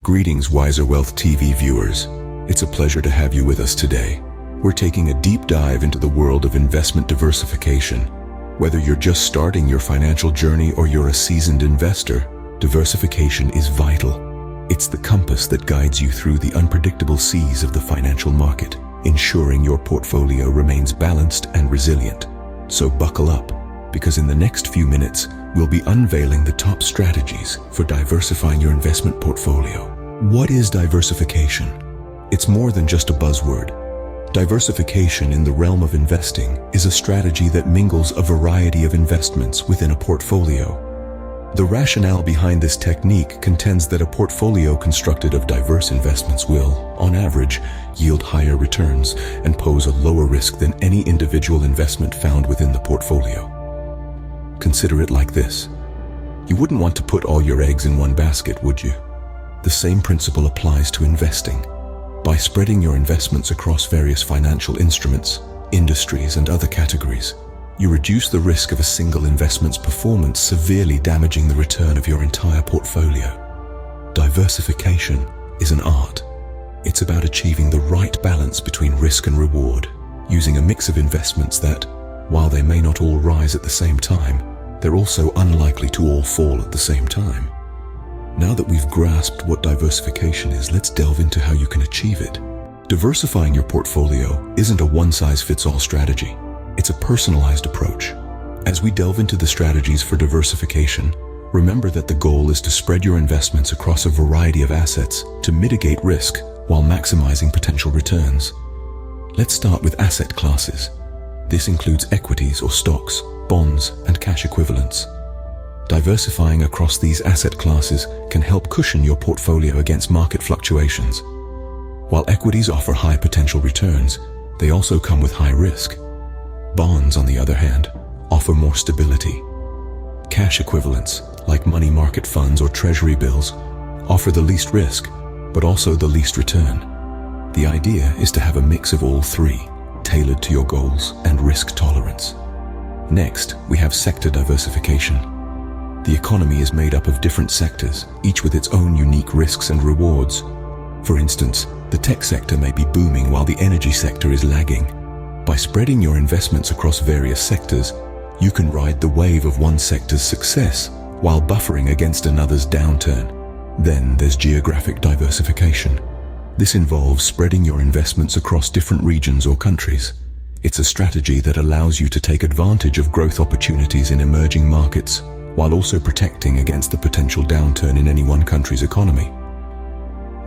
Greetings, Wiser Wealth TV viewers. It's a pleasure to have you with us today. We're taking a deep dive into the world of investment diversification. Whether you're just starting your financial journey or you're a seasoned investor, diversification is vital. It's the compass that guides you through the unpredictable seas of the financial market, ensuring your portfolio remains balanced and resilient. So buckle up, because in the next few minutes, we'll be unveiling the top strategies for diversifying your investment portfolio. What is diversification? It's more than just a buzzword. Diversification in the realm of investing is a strategy that mingles a variety of investments within a portfolio. The rationale behind this technique contends that a portfolio constructed of diverse investments will, on average, yield higher returns and pose a lower risk than any individual investment found within the portfolio. Consider it like this. You wouldn't want to put all your eggs in one basket, would you? The same principle applies to investing. By spreading your investments across various financial instruments, industries, and other categories, you reduce the risk of a single investment's performance severely damaging the return of your entire portfolio. Diversification is an art. It's about achieving the right balance between risk and reward, using a mix of investments that, while they may not all rise at the same time, they're also unlikely to all fall at the same time. Now that we've grasped what diversification is, let's delve into how you can achieve it. Diversifying your portfolio isn't a one-size-fits-all strategy. It's a personalized approach. As we delve into the strategies for diversification, remember that the goal is to spread your investments across a variety of assets to mitigate risk while maximizing potential returns. Let's start with asset classes. This includes equities or stocks, bonds, and cash equivalents. Diversifying across these asset classes can help cushion your portfolio against market fluctuations. While equities offer high potential returns, they also come with high risk. Bonds, on the other hand, offer more stability. Cash equivalents, like money market funds or treasury bills, offer the least risk, but also the least return. The idea is to have a mix of all three, tailored to your goals and risk tolerance. Next, we have sector diversification. The economy is made up of different sectors, each with its own unique risks and rewards. For instance, the tech sector may be booming while the energy sector is lagging. By spreading your investments across various sectors, you can ride the wave of one sector's success while buffering against another's downturn. Then there's geographic diversification. This involves spreading your investments across different regions or countries. It's a strategy that allows you to take advantage of growth opportunities in emerging markets, while also protecting against the potential downturn in any one country's economy.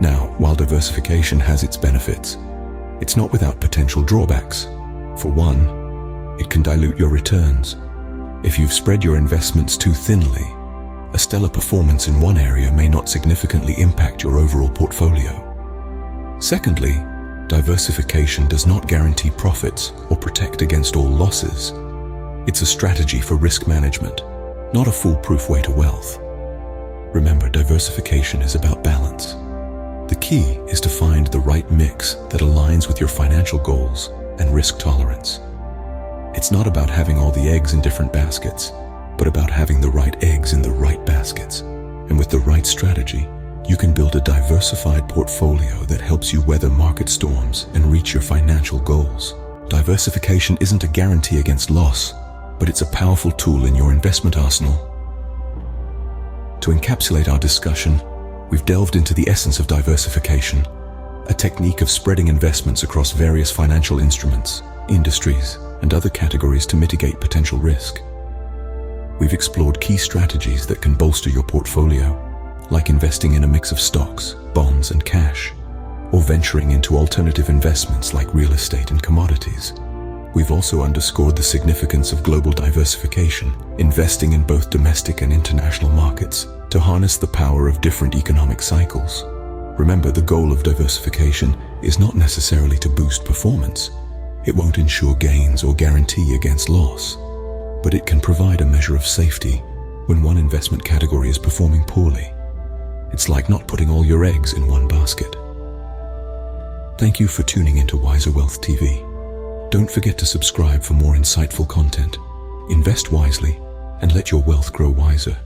Now, while diversification has its benefits, it's not without potential drawbacks. For one, it can dilute your returns. If you've spread your investments too thinly, a stellar performance in one area may not significantly impact your overall portfolio. Secondly, diversification does not guarantee profits or protect against all losses. It's a strategy for risk management, not a foolproof way to wealth. Remember, diversification is about balance. The key is to find the right mix that aligns with your financial goals and risk tolerance. It's not about having all the eggs in different baskets, but about having the right eggs in the right baskets. And with the right strategy, you can build a diversified portfolio that helps you weather market storms and reach your financial goals. Diversification isn't a guarantee against loss, but it's a powerful tool in your investment arsenal. To encapsulate our discussion, we've delved into the essence of diversification, a technique of spreading investments across various financial instruments, industries, and other categories to mitigate potential risk. We've explored key strategies that can bolster your portfolio, like investing in a mix of stocks, bonds, and cash, or venturing into alternative investments like real estate and commodities. We've also underscored the significance of global diversification, investing in both domestic and international markets to harness the power of different economic cycles. Remember, the goal of diversification is not necessarily to boost performance. It won't ensure gains or guarantee against loss, but it can provide a measure of safety when one investment category is performing poorly. It's like not putting all your eggs in one basket. Thank you for tuning into Wiser Wealth TV. Don't forget to subscribe for more insightful content. Invest wisely and let your wealth grow wiser.